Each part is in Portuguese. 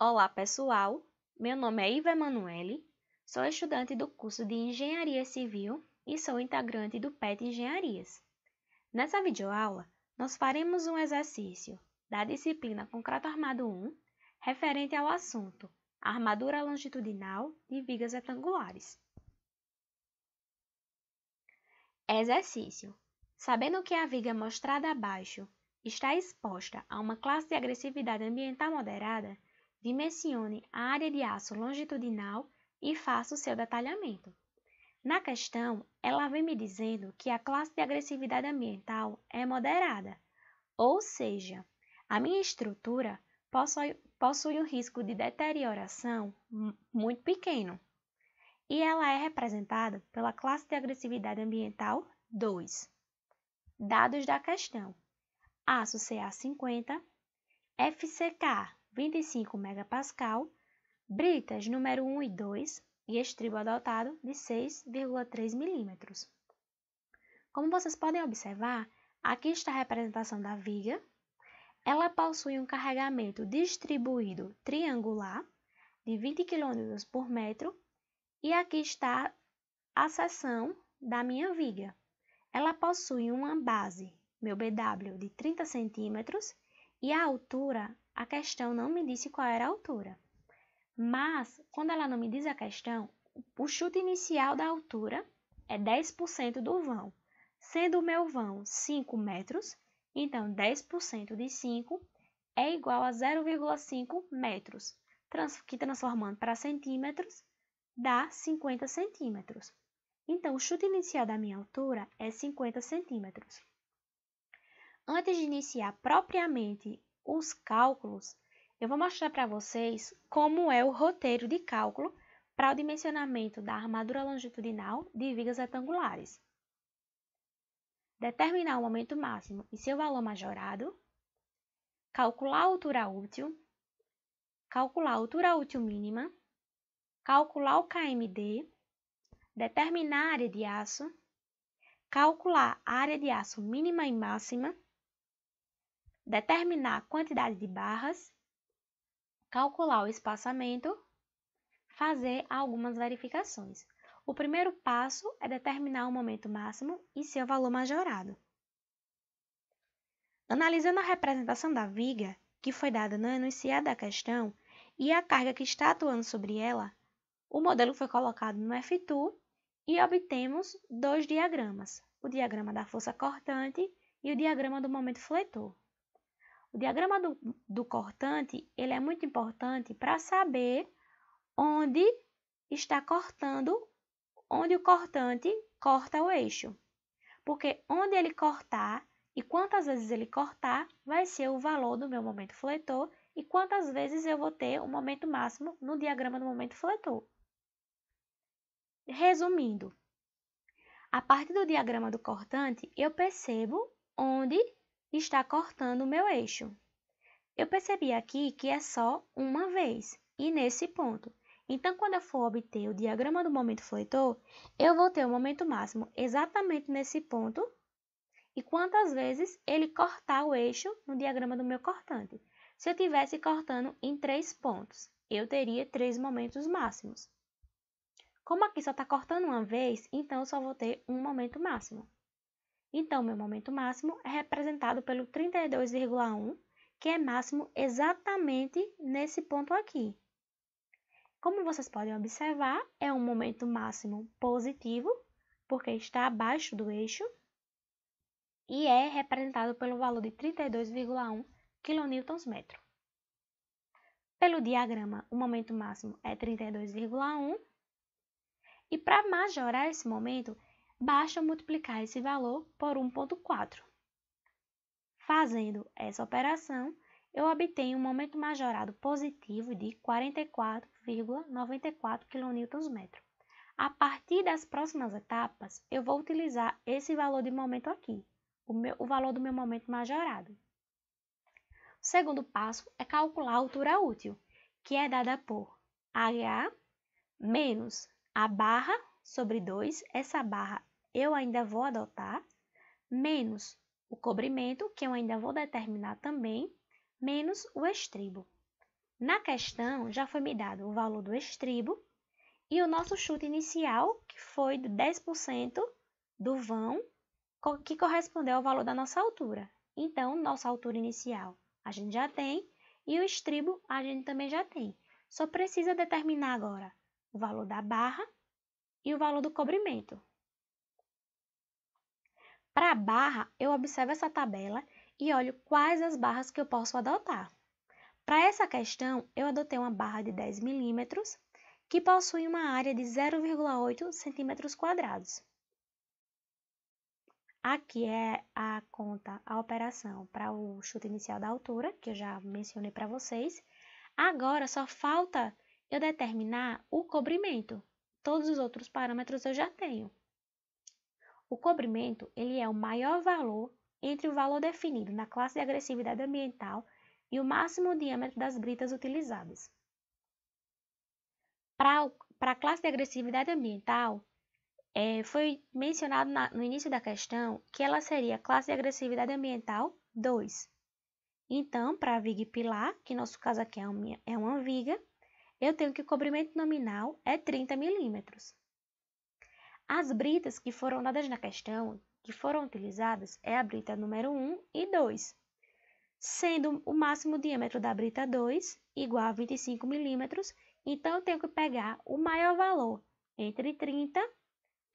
Olá, pessoal! Meu nome é Iva Emanuele, sou estudante do curso de Engenharia Civil e sou integrante do PET Engenharias. Nessa videoaula, nós faremos um exercício da disciplina Concreto Armado 1, referente ao assunto Armadura Longitudinal de Vigas Retangulares. Exercício. Sabendo que a viga mostrada abaixo está exposta a uma classe de agressividade ambiental moderada, dimensione a área de aço longitudinal e faça o seu detalhamento. Na questão, ela vem me dizendo que a classe de agressividade ambiental é moderada, ou seja, a minha estrutura possui um risco de deterioração muito pequeno, e ela é representada pela classe de agressividade ambiental 2. Dados da questão: aço Ca50, FCK 25 MPa, britas número 1 e 2 e estribo adotado de 6,3 mm. Como vocês podem observar, aqui está a representação da viga. Ela possui um carregamento distribuído triangular de 20 kN por metro e aqui está a seção da minha viga. Ela possui uma base, meu BW, de 30 cm e a altura, a questão não me disse qual era a altura. Mas, quando ela não me diz a questão, o chute inicial da altura é 10% do vão. Sendo o meu vão 5 metros, então 10% de 5 é igual a 0,5 metros, que transformando para centímetros dá 50 centímetros. Então, o chute inicial da minha altura é 50 centímetros. Antes de iniciar propriamente os cálculos, eu vou mostrar para vocês como é o roteiro de cálculo para o dimensionamento da armadura longitudinal de vigas retangulares. Determinar o momento máximo e seu valor majorado, calcular a altura útil, calcular a altura útil mínima, calcular o KMD, determinar a área de aço, calcular a área de aço mínima e máxima, determinar a quantidade de barras, calcular o espaçamento, fazer algumas verificações. O primeiro passo é determinar o momento máximo e seu valor majorado. Analisando a representação da viga, que foi dada no enunciado da questão, e a carga que está atuando sobre ela, o modelo foi colocado no F2 e obtemos dois diagramas, o diagrama da força cortante e o diagrama do momento fletor. O diagrama do cortante ele é muito importante para saber onde está cortando, onde o cortante corta o eixo. Porque onde ele cortar e quantas vezes ele cortar vai ser o valor do meu momento fletor e quantas vezes eu vou ter o momento máximo no diagrama do momento fletor. Resumindo, a partir do diagrama do cortante, eu percebo onde está cortando o meu eixo. Eu percebi aqui que é só uma vez, e nesse ponto. Então, quando eu for obter o diagrama do momento fletor, eu vou ter o momento máximo exatamente nesse ponto, e quantas vezes ele cortar o eixo no diagrama do meu cortante. Se eu estivesse cortando em 3 pontos, eu teria 3 momentos máximos. Como aqui só está cortando uma vez, então eu só vou ter um momento máximo. Então, meu momento máximo é representado pelo 32,1, que é máximo exatamente nesse ponto aqui. Como vocês podem observar, é um momento máximo positivo, porque está abaixo do eixo, e é representado pelo valor de 32,1 kN/m. Pelo diagrama, o momento máximo é 32,1, e para majorar esse momento, basta multiplicar esse valor por 1,4. Fazendo essa operação, eu obtenho um momento majorado positivo de 44,94 kN/m. A partir das próximas etapas, eu vou utilizar esse valor de momento aqui, o valor do meu momento majorado. O segundo passo é calcular a altura útil, que é dada por H menos a barra sobre 2, essa barra eu ainda vou adotar, menos o cobrimento, que eu ainda vou determinar também, menos o estribo. Na questão, já foi me dado o valor do estribo e o nosso chute inicial, que foi de 10% do vão, que correspondeu ao valor da nossa altura. Então, nossa altura inicial a gente já tem e o estribo a gente também já tem. Só precisa determinar agora o valor da barra e o valor do cobrimento. Para a barra, eu observo essa tabela e olho quais as barras que eu posso adotar. Para essa questão, eu adotei uma barra de 10 milímetros, que possui uma área de 0,8 centímetros quadrados. Aqui é a conta, a operação para o chute inicial da altura, que eu já mencionei para vocês. Agora, só falta eu determinar o cobrimento. Todos os outros parâmetros eu já tenho. O cobrimento, ele é o maior valor entre o valor definido na classe de agressividade ambiental e o máximo diâmetro das britas utilizadas. Para a classe de agressividade ambiental, foi mencionado no início da questão que ela seria a classe de agressividade ambiental 2. Então, para a viga e pilar, que no nosso caso aqui é uma viga, eu tenho que o cobrimento nominal é 30 milímetros. As britas que foram dadas na questão, que foram utilizadas, é a brita número 1 e 2, sendo o máximo diâmetro da brita 2 igual a 25 milímetros, então eu tenho que pegar o maior valor entre 30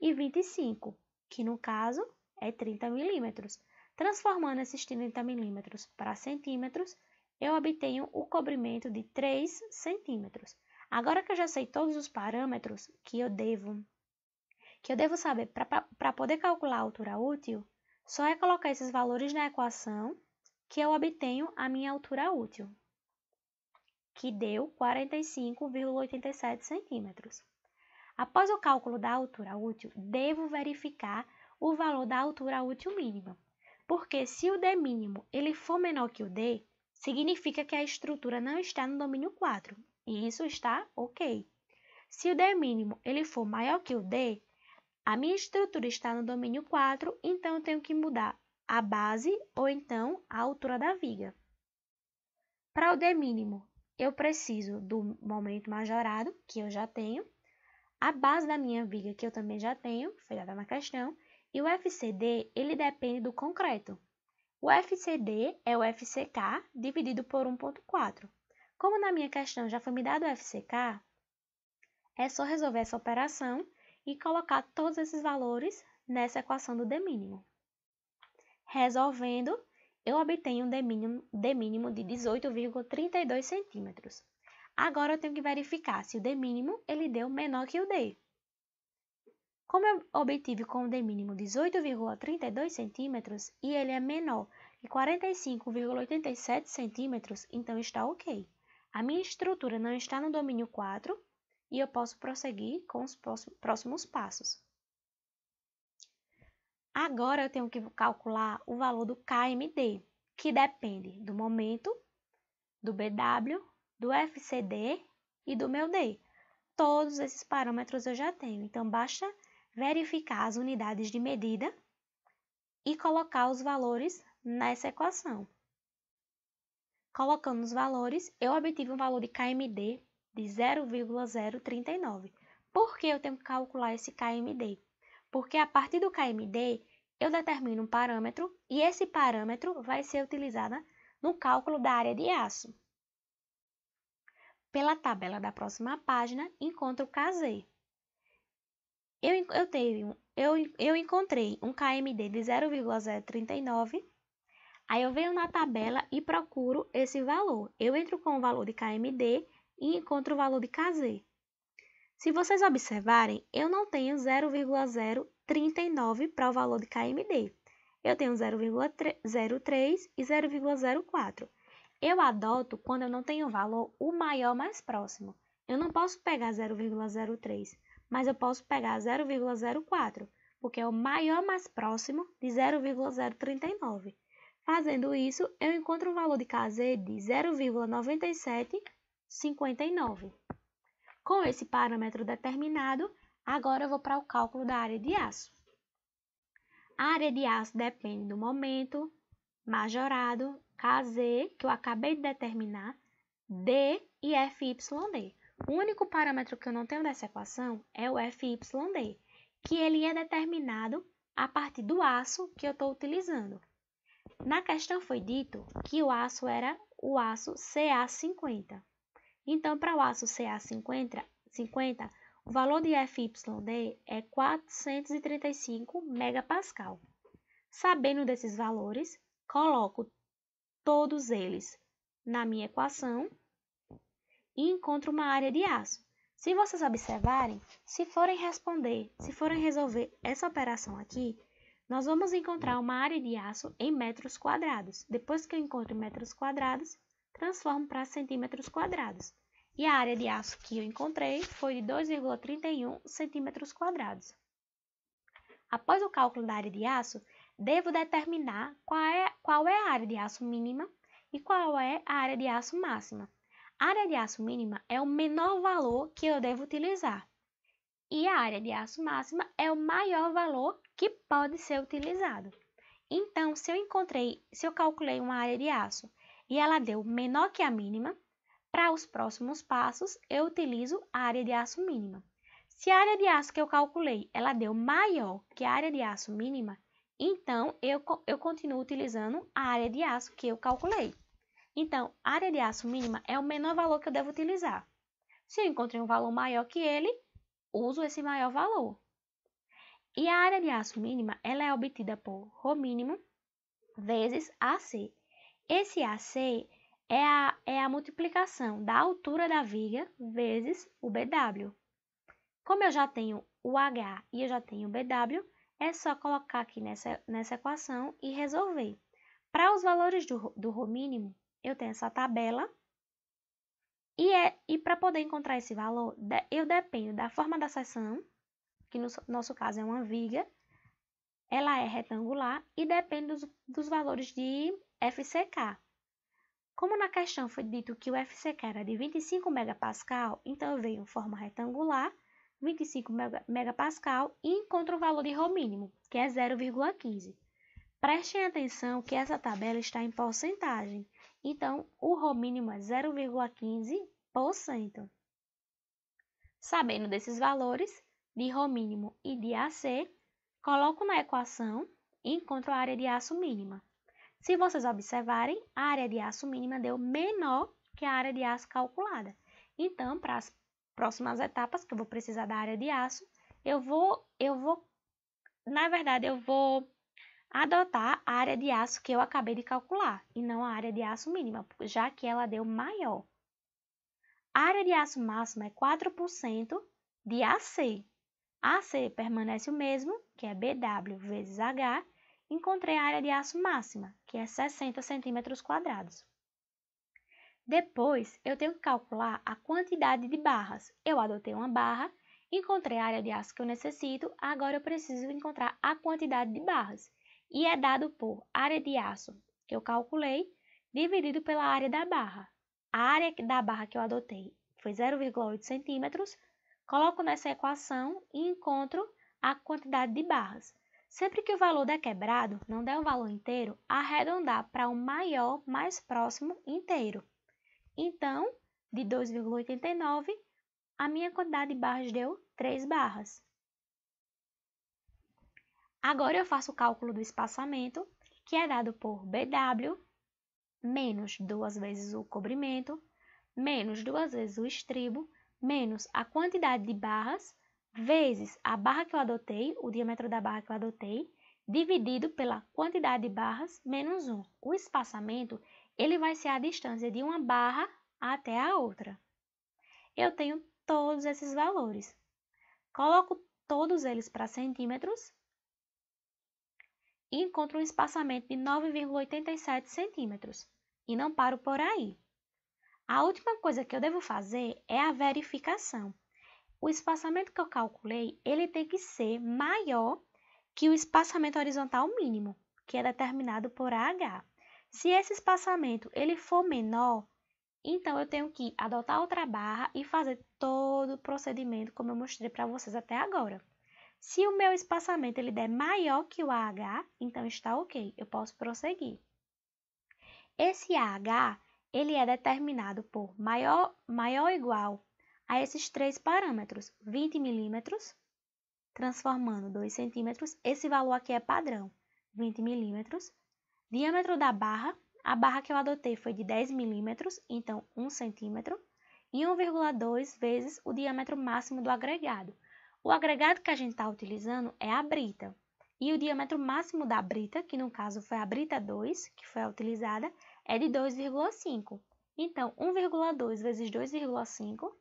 e 25, que no caso é 30 milímetros. Transformando esses 30 milímetros para centímetros, eu obtenho o cobrimento de 3 centímetros. Agora que eu já sei todos os parâmetros que eu devo saber para poder calcular a altura útil, só é colocar esses valores na equação que eu obtenho a minha altura útil, que deu 45,87 centímetros. Após o cálculo da altura útil, devo verificar o valor da altura útil mínima, porque se o D mínimo ele for menor que o D, significa que a estrutura não está no domínio 4, e isso está ok. Se o D mínimo ele for maior que o D, a minha estrutura está no domínio 4, então eu tenho que mudar a base ou então a altura da viga. Para o D mínimo, eu preciso do momento majorado, que eu já tenho, a base da minha viga, que eu também já tenho, foi dada na questão, e o FCD, ele depende do concreto. O FCD é o FCK dividido por 1,4. Como na minha questão já foi me dado o FCK, é só resolver essa operação e colocar todos esses valores nessa equação do D mínimo. Resolvendo, eu obtenho um D mínimo de 18,32 centímetros. Agora eu tenho que verificar se o D mínimo ele deu menor que o D. Como eu obtive com o D mínimo 18,32 centímetros e ele é menor que 45,87 centímetros, então está ok. A minha estrutura não está no domínio 4 e eu posso prosseguir com os próximos passos. Agora eu tenho que calcular o valor do KMD, que depende do momento, do BW, do FCD e do meu D. Todos esses parâmetros eu já tenho, então basta verificar as unidades de medida e colocar os valores nessa equação. Colocando os valores, eu obtive um valor de KMD de 0,039. Por que eu tenho que calcular esse KMD? Porque a partir do KMD, eu determino um parâmetro e esse parâmetro vai ser utilizado no cálculo da área de aço. Pela tabela da próxima página, encontro o KZ. Eu encontrei um KMD de 0,039. Aí eu venho na tabela e procuro esse valor. Eu entro com o valor de KMD e encontro o valor de KZ. Se vocês observarem, eu não tenho 0,039 para o valor de KMD. Eu tenho 0,03 e 0,04. Eu adoto, quando eu não tenho valor, o maior mais próximo. Eu não posso pegar 0,03, mas eu posso pegar 0,04, porque é o maior mais próximo de 0,039. Fazendo isso, eu encontro um valor de KZ de 0,9759. Com esse parâmetro determinado, agora eu vou para o cálculo da área de aço. A área de aço depende do momento, majorado, KZ, que eu acabei de determinar, D e FYD. O único parâmetro que eu não tenho dessa equação é o FYD, que ele é determinado a partir do aço que eu estou utilizando. Na questão foi dito que o aço era o aço Ca50. Então, para o aço Ca50, o valor de FYD é 435 megapascal. Sabendo desses valores, coloco todos eles na minha equação e encontro uma área de aço. Se vocês observarem, se forem resolver essa operação aqui, nós vamos encontrar uma área de aço em metros quadrados. Depois que eu encontro metros quadrados, transformo para centímetros quadrados. E a área de aço que eu encontrei foi de 2,31 centímetros quadrados. Após o cálculo da área de aço, devo determinar qual é a área de aço mínima e qual é a área de aço máxima. A área de aço mínima é o menor valor que eu devo utilizar. E a área de aço máxima é o maior valor que pode ser utilizado. Então, se eu calculei uma área de aço e ela deu menor que a mínima, para os próximos passos eu utilizo a área de aço mínima. Se a área de aço que eu calculei ela deu maior que a área de aço mínima, então eu continuo utilizando a área de aço que eu calculei. Então, a área de aço mínima é o menor valor que eu devo utilizar. Se eu encontrei um valor maior que ele, uso esse maior valor. E a área de aço mínima ela é obtida por ρ mínimo vezes AC. Esse AC é a multiplicação da altura da viga vezes o BW. Como eu já tenho o H e eu já tenho o BW, é só colocar aqui nessa equação e resolver. Para os valores do ρ mínimo, eu tenho essa tabela. E para poder encontrar esse valor, eu dependo da forma da seção, que no nosso caso é uma viga, ela é retangular e depende dos valores de FCK. Como na questão foi dito que o FCK era de 25 megapascal, então eu venho em forma retangular, 25 megapascal e encontro o valor de ρ mínimo, que é 0,15. Prestem atenção que essa tabela está em porcentagem, então o ρ mínimo é 0,15%. Sabendo desses valores, de ρ mínimo e de AC, coloco na equação e encontro a área de aço mínima. Se vocês observarem, a área de aço mínima deu menor que a área de aço calculada. Então, para as próximas etapas que eu vou precisar da área de aço, eu vou adotar a área de aço que eu acabei de calcular e não a área de aço mínima, já que ela deu maior. A área de aço máxima é 4% de AC. AC permanece o mesmo, que é BW vezes H. Encontrei a área de aço máxima, que é 60 centímetros quadrados. Depois, eu tenho que calcular a quantidade de barras. Eu adotei uma barra, encontrei a área de aço que eu necessito, agora eu preciso encontrar a quantidade de barras. E é dado por área de aço que eu calculei, dividido pela área da barra. A área da barra que eu adotei foi 0,8 centímetros, coloco nessa equação e encontro a quantidade de barras. Sempre que o valor der quebrado, não der um valor inteiro, arredondar para o maior mais próximo inteiro. Então, de 2,89, a minha quantidade de barras deu 3 barras. Agora eu faço o cálculo do espaçamento, que é dado por BW, menos 2 vezes o cobrimento, menos 2 vezes o estribo, menos a quantidade de barras, vezes a barra que eu adotei, o diâmetro da barra que eu adotei, dividido pela quantidade de barras, menos 1. O espaçamento, ele vai ser a distância de uma barra até a outra. Eu tenho todos esses valores. Coloco todos eles para centímetros e encontro um espaçamento de 9,87 centímetros. E não paro por aí. A última coisa que eu devo fazer é a verificação. O espaçamento que eu calculei, ele tem que ser maior que o espaçamento horizontal mínimo, que é determinado por AH. Se esse espaçamento ele for menor, então eu tenho que adotar outra barra e fazer todo o procedimento como eu mostrei para vocês até agora. Se o meu espaçamento ele der maior que o AH, então está ok, eu posso prosseguir. Esse AH ele é determinado por maior ou igual a esses três parâmetros, 20 milímetros, transformando 2 centímetros, esse valor aqui é padrão, 20 milímetros. Diâmetro da barra, a barra que eu adotei foi de 10 milímetros, então 1 centímetro, e 1,2 vezes o diâmetro máximo do agregado. O agregado que a gente está utilizando é a brita, e o diâmetro máximo da brita, que no caso foi a brita 2, que foi a utilizada, é de 2,5. Então, 1,2 vezes 2,5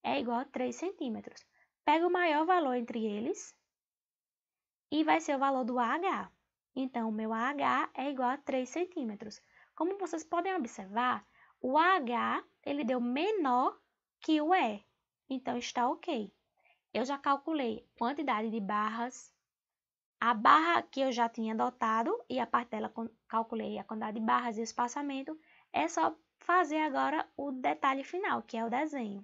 é igual a 3 centímetros. Pega o maior valor entre eles e vai ser o valor do AH. Então, o meu AH é igual a 3 centímetros. Como vocês podem observar, o AH ele deu menor que o E. Então, está ok. Eu já calculei a quantidade de barras, a barra que eu já tinha adotado e a parte dela calculei a quantidade de barras e o espaçamento. É só fazer agora o detalhe final, que é o desenho.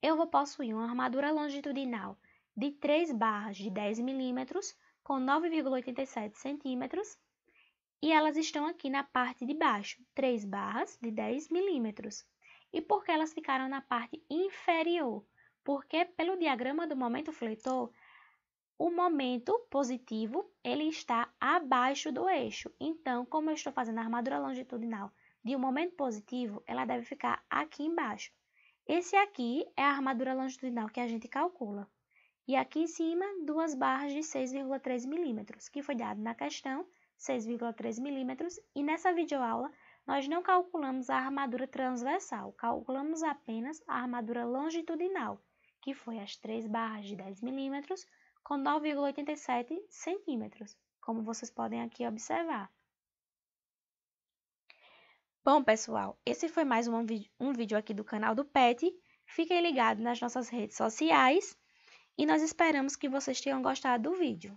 Eu vou possuir uma armadura longitudinal de 3 barras de 10 milímetros com 9,87 centímetros e elas estão aqui na parte de baixo, 3 barras de 10 milímetros. E por que elas ficaram na parte inferior? Porque pelo diagrama do momento fletor, o momento positivo ele está abaixo do eixo. Então, como eu estou fazendo a armadura longitudinal de um momento positivo, ela deve ficar aqui embaixo. Esse aqui é a armadura longitudinal que a gente calcula. E aqui em cima, 2 barras de 6,3 milímetros, que foi dado na questão, 6,3 milímetros. E nessa videoaula, nós não calculamos a armadura transversal, calculamos apenas a armadura longitudinal, que foi as 3 barras de 10 milímetros com 9,87 centímetros, como vocês podem aqui observar. Bom, pessoal, esse foi mais um vídeo aqui do canal do PET. Fiquem ligados nas nossas redes sociais e nós esperamos que vocês tenham gostado do vídeo.